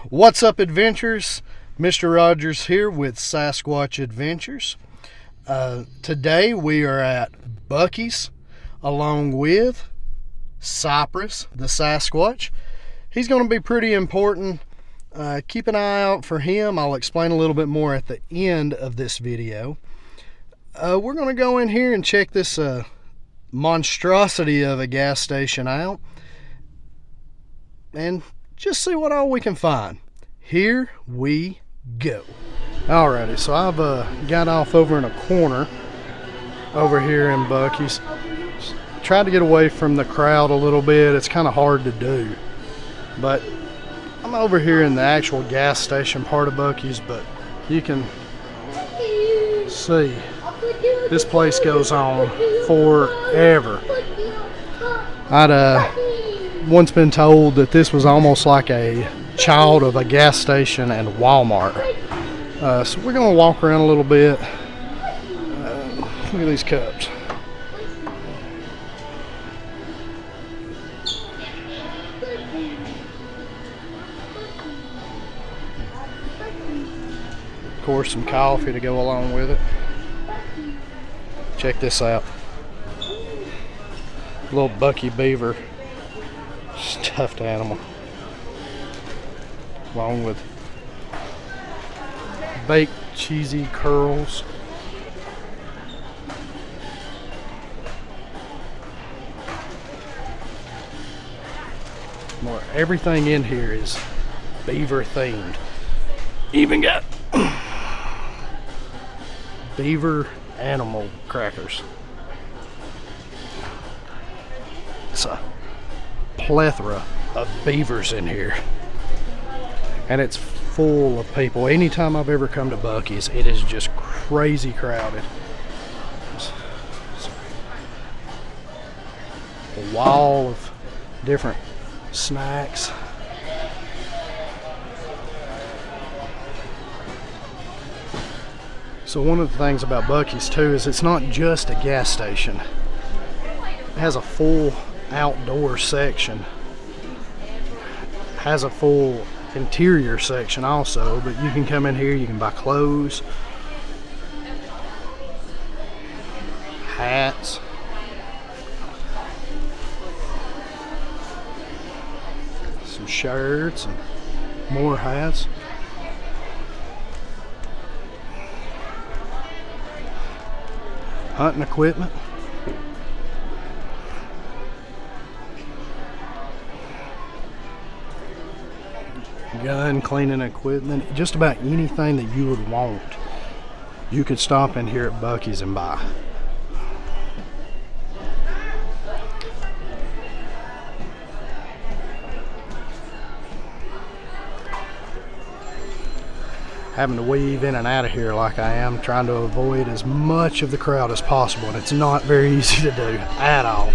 What's up, adventures? Mr. Rogers here with Sasquatch Adventures. Today we are at Buc-ee's along with Cyprus the Sasquatch. He's going to be pretty important. Keep an eye out for him. I'll explain a little bit more at the end of this video. We're going to go in here and check this monstrosity of a gas station out and just see what all we can find. Here we go. Alrighty, so I've got off over in a corner over here in Buc-ee's. Tried to get away from the crowd a little bit. It's kind of hard to do, but I'm over here in the actual gas station part of Buc-ee's, but you can see this place goes on forever. I'd once been told that this was almost like a child of a gas station and Walmart. So we're going to walk around a little bit. Look at these cups. Of course, some coffee to go along with it. Check this out. Little Buc-ee beaver stuffed animal, along with baked cheesy curls. Everything in here is beaver themed. Even got beaver animal crackers. It's a plethora of beavers in here, and it's full of people. Anytime I've ever come to Buc-ee's, it is just crazy crowded. A wall of different snacks. So one of the things about Buc-ee's too is it's not just a gas station. It has a full outdoor section, has a full interior section also, but you can come in here, you can buy clothes, hats, some shirts and more hats. Hunting equipment. Gun cleaning equipment, just about anything that you would want, you could stop in here at Buc-ee's and buy. Having to weave in and out of here like I am, trying to avoid as much of the crowd as possible, and it's not very easy to do at all.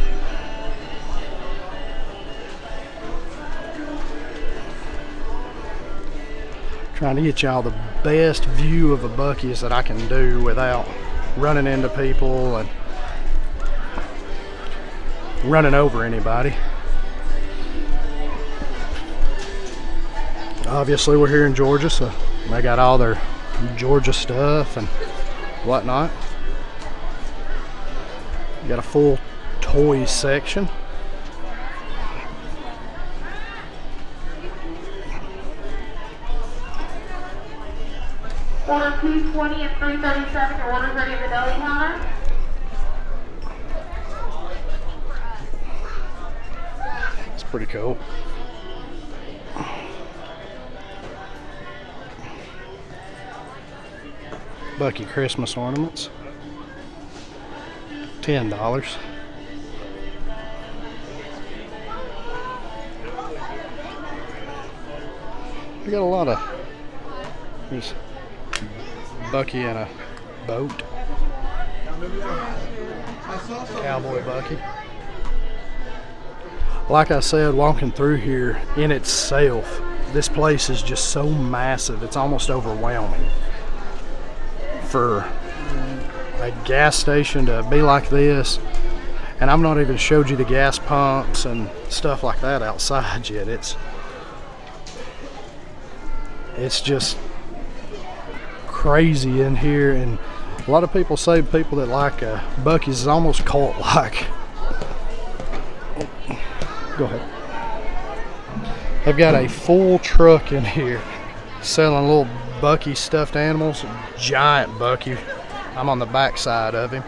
Trying to get y'all the best view of a Buc-ee's that I can do without running into people and running over anybody. Obviously we're here in Georgia, so they got all their Georgia stuff and whatnot. You got a full toy section. Order 220 and 337, your order's ready at the deli counter. It's pretty cool. Buc-ee Christmas ornaments, $10. We got a lot of these. Buc-ee in a boat. Cowboy Buc-ee. Like I said, walking through here in itself, this place is just so massive, it's almost overwhelming. For a gas station to be like this, and I've not even showed you the gas pumps and stuff like that outside yet. It's just crazy in here, and a lot of people say people that like Buc-ee's is almost cult-like. Go ahead. They've got a full truck in here selling little Buc-ee stuffed animals. Giant Buc-ee. I'm on the back side of him.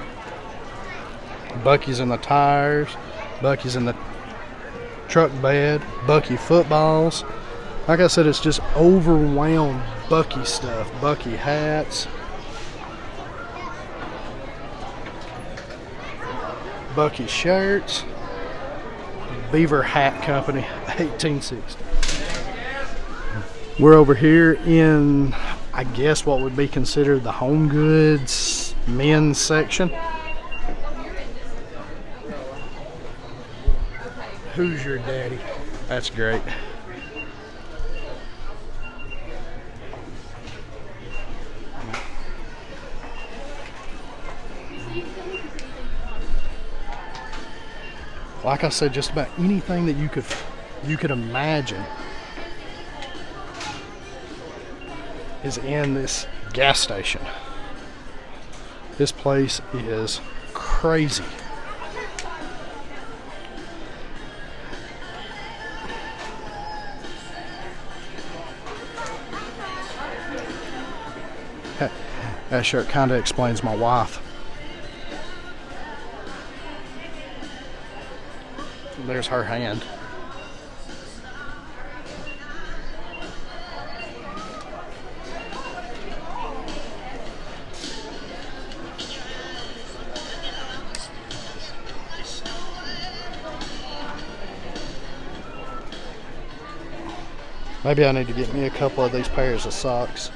Buc-ee's in the tires. Buc-ee's in the truck bed. Buc-ee footballs. Like I said, it's just overwhelmed Buc-ee stuff. Buc-ee hats. Buc-ee shirts. Beaver Hat Company, 1860. We're over here in, I guess, what would be considered the home goods men's section. Who's your daddy? That's great. Like I said, just about anything that you could imagine is in this gas station. This place is crazy. That shirt kind of explains my wife. There's her hand. Maybe I need to get me a couple of these pairs of socks.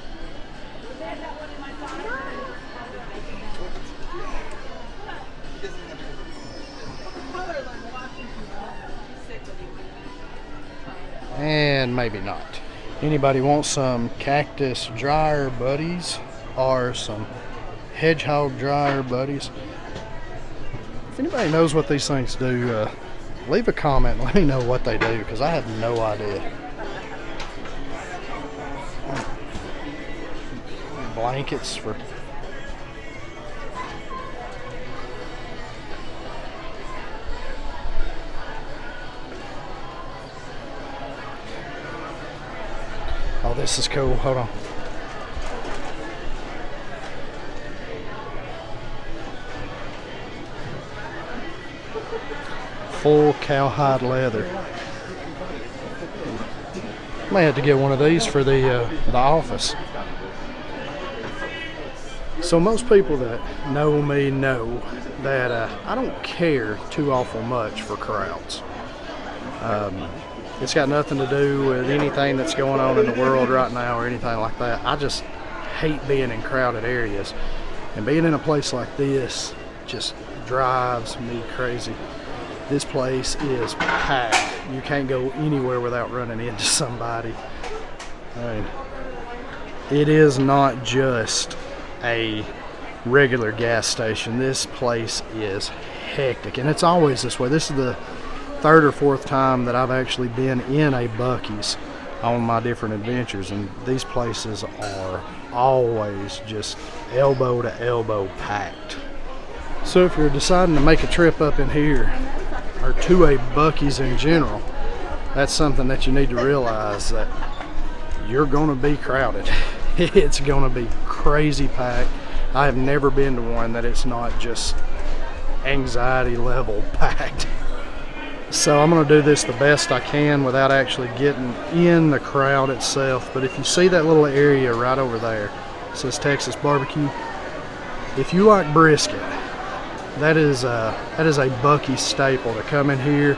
And maybe not. Anybody want some cactus dryer buddies or some hedgehog dryer buddies? If anybody knows what these things do, leave a comment and let me know what they do, because I have no idea. Blankets for oh, this is cool. Hold on. Full cowhide leather. May have to get one of these for the office. So most people that know me know that I don't care too awful much for crowds. It's got nothing to do with anything that's going on in the world right now or anything like that. I just hate being in crowded areas. And being in a place like this just drives me crazy. This place is packed. You can't go anywhere without running into somebody. I mean, it is not just a regular gas station. This place is hectic, and it's always this way. This is the third or fourth time that I've actually been in a Buc-ee's on my different adventures, and these places are always just elbow to elbow packed. So if you're deciding to make a trip up in here, or to a Buc-ee's in general, that's something that you need to realize, that you're going to be crowded. It's going to be crazy packed. I have never been to one that it's not just anxiety level packed. So I'm going to do this the best I can without actually getting in the crowd itself. But if you see that little area right over there, it says Texas Barbecue. If you like brisket, that is a Buc-ee staple to come in here,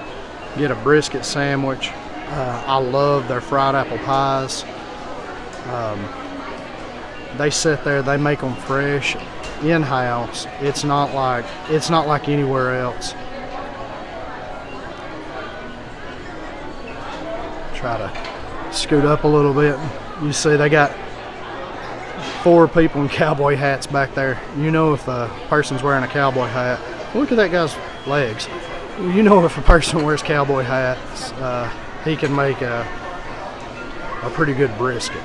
get a brisket sandwich. I love their fried apple pies. They sit there, they make them fresh, in-house. It's not like anywhere else. Try to scoot up a little bit. You see they got 4 people in cowboy hats back there. You know if a person's wearing a cowboy hat. Look at that guy's legs. You know if a person wears cowboy hats, he can make a pretty good brisket.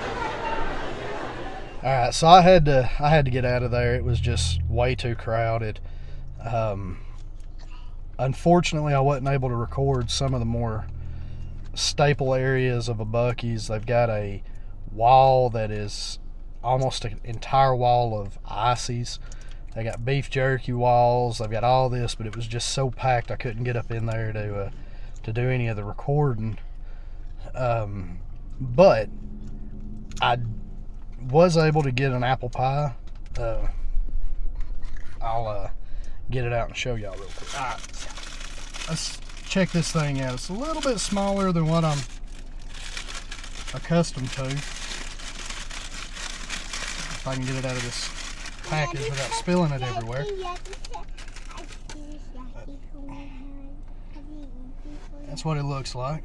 All right, so I had to get out of there. It was just way too crowded. Unfortunately, I wasn't able to record some of the more staple areas of a Buc-ee's. They've got a wall that is almost an entire wall of ices. They got beef jerky walls. They've got all this, but it was just so packed I couldn't get up in there to do any of the recording. But I was able to get an apple pie. I'll get it out and show y'all real quick. All right, let's check this thing out. It's a little bit smaller than what I'm accustomed to. If I can get it out of this package without spilling it everywhere. That's what it looks like.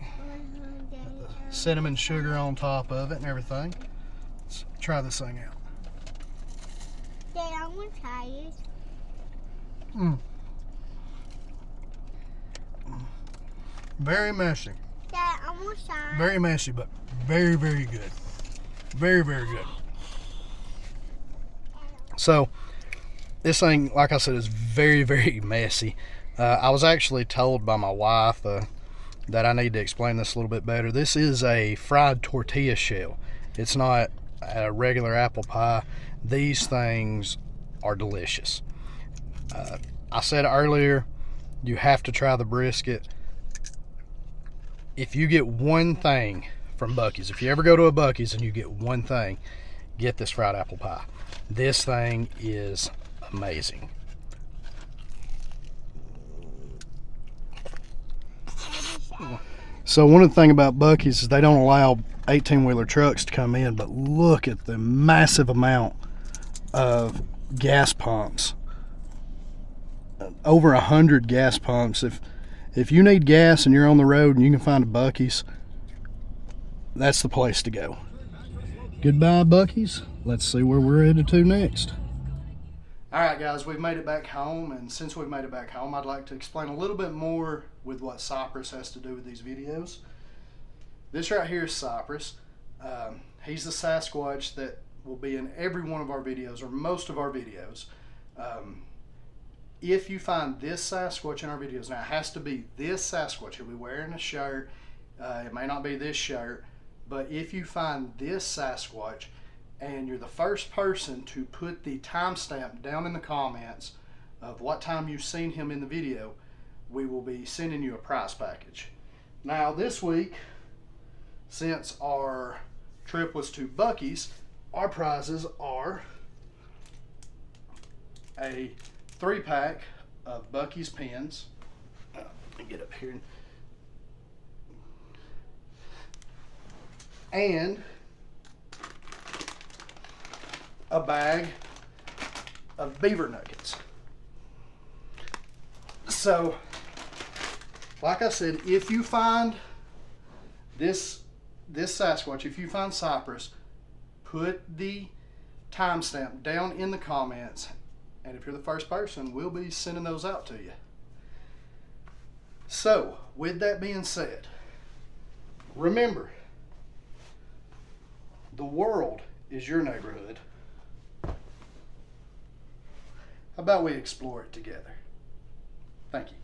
Got the cinnamon sugar on top of it and everything. Let's try this thing out. Dad, I want to try it. Very messy. Dad, I want to try. Very messy, but very, very good. Very, very good. So, this thing, like I said, is very, very messy. I was actually told by my wife that I need to explain this a little bit better. This is a fried tortilla shell. It's not a regular apple pie. These things are delicious. I said earlier, you have to try the brisket. If you get one thing from Buc-ee's, if you ever go to a Buc-ee's and you get one thing, get this fried apple pie. This thing is amazing. So one of the things about Buc-ee's is they don't allow 18-wheeler trucks to come in, but look at the massive amount of gas pumps. Over 100 gas pumps. If you need gas and you're on the road and you can find a Buc-ee's, that's the place to go. Goodbye, Buc-ee's. Let's see where we're headed to next. All right, guys, we've made it back home, and since we've made it back home, I'd like to explain a little bit more with what Cyprus has to do with these videos. This right here is Cyprus. He's the Sasquatch that will be in every one of our videos, or most of our videos. If you find this Sasquatch in our videos, now it has to be this Sasquatch. He'll be wearing a shirt. It may not be this shirt, but if you find this Sasquatch and you're the first person to put the timestamp down in the comments of what time you've seen him in the video, we will be sending you a prize package. Now this week, since our trip was to Buc-ee's, our prizes are a 3-pack of Buc-ee's pens. Let me get up here. And a bag of beaver nuggets. So, like I said, if you find this Sasquatch, if you find Cyprus, put the timestamp down in the comments, and if you're the first person, we'll be sending those out to you. So, with that being said, remember, the world is your neighborhood. How about we explore it together? Thank you.